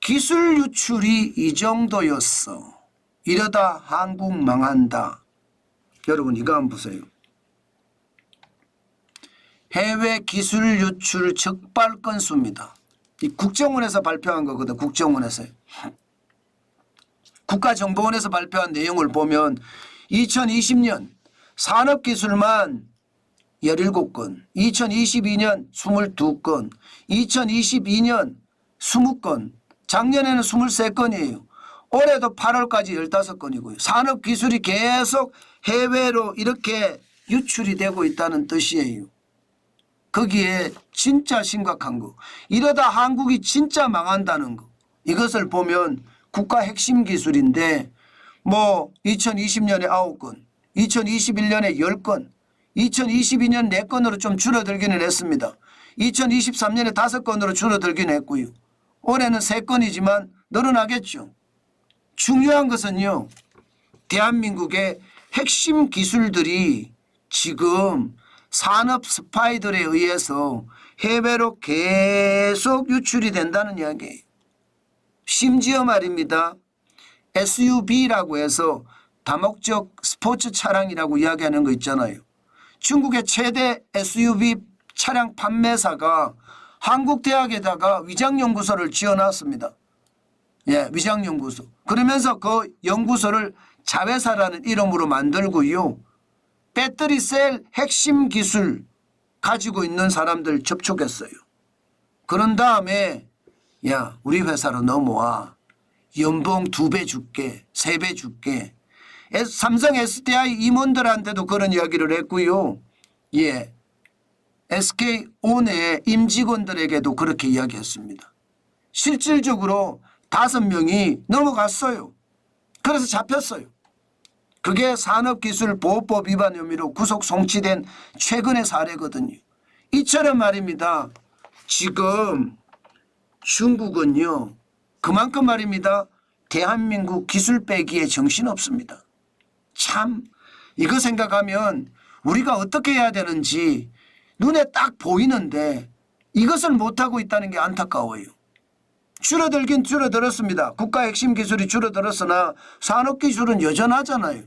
기술 유출이 이 정도였어. 이러다 한국 망한다. 여러분 이거 한번 보세요. 해외 기술 유출 적발 건수입니다. 이 국정원에서 발표한 거거든. 국정원에서요. 국가정보원에서 발표한 내용을 보면 2020년 산업기술만 17건, 2022년 22건, 2022년 20건, 작년에는 23건이에요. 올해도 8월까지 15건이고요. 산업기술이 계속 해외로 이렇게 유출이 되고 있다는 뜻이에요. 거기에 진짜 심각한 거. 이러다 한국이 진짜 망한다는 거. 이것을 보면 국가 핵심 기술인데 뭐 2020년에 9건, 2021년에 10건, 2022년 4건으로 좀 줄어들기는 했습니다. 2023년에 5건으로 줄어들긴 했고요. 올해는 3건이지만 늘어나겠죠. 중요한 것은요. 대한민국의 핵심 기술들이 지금 산업 스파이들에 의해서 해외로 계속 유출이 된다는 이야기예요. 심지어 말입니다. SUV라고 해서 다목적 스포츠 차량이라고 이야기하는 거 있잖아요. 중국의 최대 SUV 차량 판매사가 한국 대학에다가 위장연구소를 지어놨습니다. 예, 위장연구소. 그러면서 그 연구소를 자회사라는 이름으로 만들고요. 배터리 셀 핵심 기술 가지고 있는 사람들 접촉했어요. 그런 다음에 야, 우리 회사로 넘어와. 연봉 2배 줄게, 3배 줄게. 삼성 SDI 임원들한테도 그런 이야기를 했고요. 예, SK온의 임직원들에게도 그렇게 이야기했습니다. 실질적으로 5명이 넘어갔어요. 그래서 잡혔어요. 그게 산업기술보호법 위반 혐의로 구속 송치된 최근의 사례거든요. 이처럼 말입니다. 지금 중국은요. 그만큼 말입니다. 대한민국 기술 빼기에 정신없습니다. 참 이거 생각하면 우리가 어떻게 해야 되는지 눈에 딱 보이는데 이것을 못하고 있다는 게 안타까워요. 줄어들긴 줄어들었습니다. 국가 핵심 기술이 줄어들었으나 산업기술은 여전하잖아요.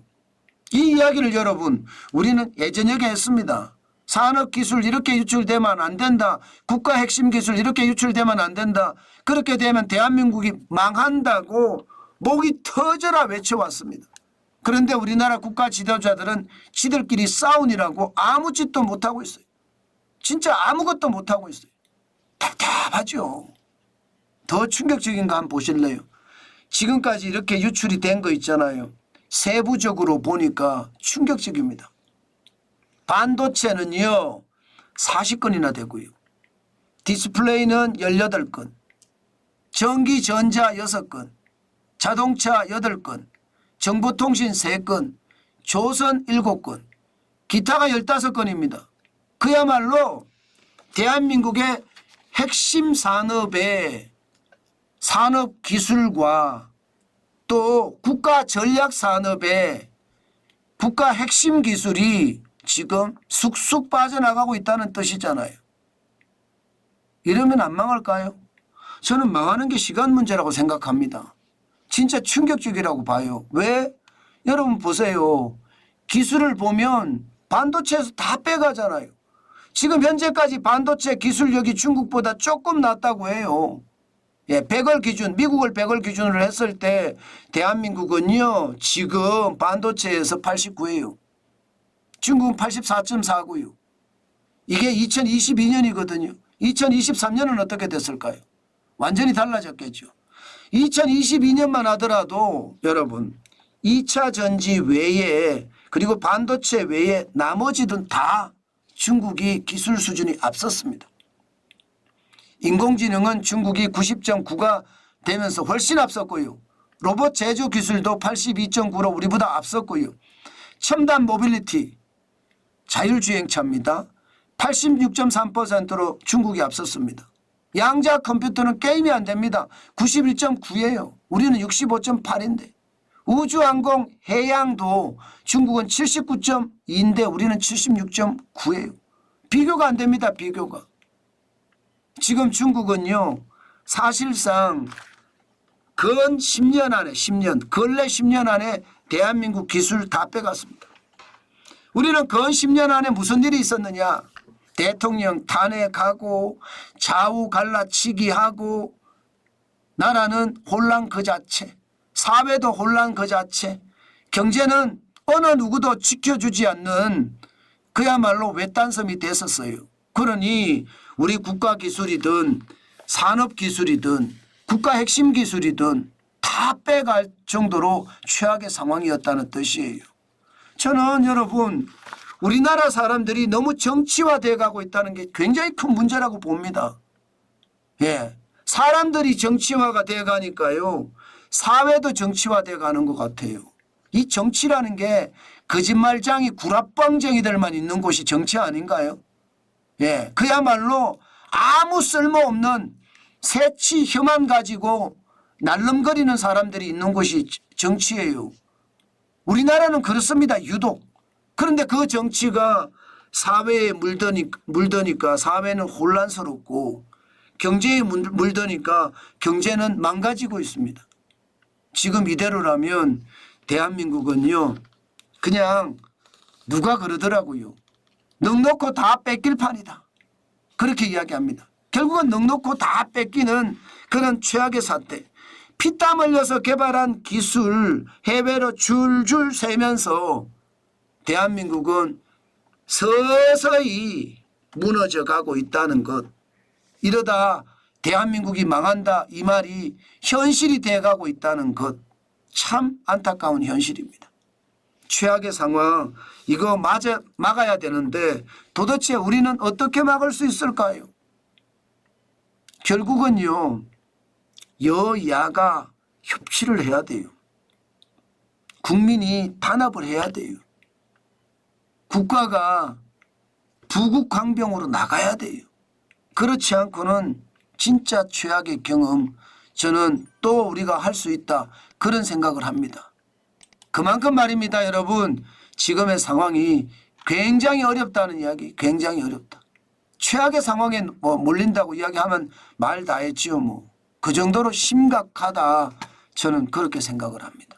이 이야기를 여러분 우리는 예전에 했습니다. 산업기술 이렇게 유출되면 안 된다. 국가 핵심 기술 이렇게 유출되면 안 된다. 그렇게 되면 대한민국이 망한다고 목이 터져라 외쳐왔습니다. 그런데 우리나라 국가 지도자들은 지들끼리 싸우니라고 아무 짓도 못하고 있어요. 진짜 아무것도 못하고 있어요. 답답하죠. 더 충격적인 거 한번 보실래요? 지금까지 이렇게 유출이 된 거 있잖아요. 세부적으로 보니까 충격적입니다. 반도체는요 40건이나 되고요. 디스플레이는 18건, 전기전자 6건, 자동차 8건, 정보통신 3건, 조선 7건, 기타가 15건입니다. 그야말로 대한민국의 핵심 산업의 산업기술과 또 국가전략산업의 국가 핵심 기술이 지금 쑥쑥 빠져나가고 있다는 뜻이잖아요. 이러면 안 망할까요? 저는 망하는 게 시간 문제라고 생각합니다. 진짜 충격적이라고 봐요. 왜? 여러분 보세요. 기술을 보면 반도체에서 다 빼가잖아요. 지금 현재까지 반도체 기술력이 중국보다 조금 낫다고 해요. 예, 100월 기준, 미국을 100월 기준으로 했을 때 대한민국은요 지금 반도체에서 89예요. 중국은 84.4고요. 이게 2022년이거든요. 2023년은 어떻게 됐을까요? 완전히 달라졌겠죠. 2022년만 하더라도 여러분 2차 전지 외에 그리고 반도체 외에 나머지는 다 중국이 기술 수준이 앞섰습니다. 인공지능은 중국이 90.9가 되면서 훨씬 앞섰고요. 로봇 제조 기술도 82.9로 우리보다 앞섰고요. 첨단 모빌리티 자율주행차입니다. 86.3%로 중국이 앞섰습니다. 양자 컴퓨터는 게임이 안 됩니다. 91.9예요. 우리는 65.8인데. 우주항공 해양도 중국은 79.2인데 우리는 76.9예요. 비교가 안 됩니다. 비교가. 지금 중국은요. 사실상 근 10년 안에 10년 근래 10년 안에 대한민국 기술 다 빼갔습니다. 우리는 근 10년 안에 무슨 일이 있었느냐. 대통령 탄핵하고 좌우 갈라치기 하고 나라는 혼란 그 자체, 사회도 혼란 그 자체, 경제는 어느 누구도 지켜주지 않는 그야말로 외딴섬이 됐었어요. 그러니 우리 국가기술이든 산업기술이든 국가 핵심 기술이든 다 빼갈 정도로 최악의 상황이었다는 뜻이에요. 저는 여러분 우리나라 사람들이 너무 정치화돼 가고 있다는 게 굉장히 큰 문제라고 봅니다. 예, 사람들이 정치화가 돼 가니까요. 사회도 정치화돼 가는 것 같아요. 이 정치라는 게 거짓말쟁이 구라뻥쟁이들만 있는 곳이 정치 아닌가요? 예, 그야말로 아무 쓸모없는 새치 혐한 가지고 날름거리는 사람들이 있는 곳이 정치예요. 우리나라는 그렇습니다. 유독. 그런데 그 정치가 사회에 물드니까 사회는 혼란스럽고 경제에 물드니까 경제는 망가지고 있습니다. 지금 이대로라면 대한민국은요. 그냥 누가 그러더라고요. 넉넉고 다 뺏길 판이다. 그렇게 이야기합니다. 결국은 넉넉고 다 뺏기는 그런 최악의 사태. 피땀 흘려서 개발한 기술 해외로 줄줄 새면서 대한민국은 서서히 무너져 가고 있다는 것. 이러다 대한민국이 망한다 이 말이 현실이 돼가고 있다는 것. 참 안타까운 현실입니다. 최악의 상황 이거 막아야 되는데 도대체 우리는 어떻게 막을 수 있을까요? 결국은요. 여야가 협치를 해야 돼요. 국민이 단합을 해야 돼요. 국가가 부국강병으로 나가야 돼요. 그렇지 않고는 진짜 최악의 경험 저는 또 우리가 할 수 있다 그런 생각을 합니다. 그만큼 말입니다. 여러분 지금의 상황이 굉장히 어렵다는 이야기 굉장히 어렵다. 최악의 상황에 몰린다고 이야기하면 말 다 했지요. 그 정도로 심각하다 저는 그렇게 생각을 합니다.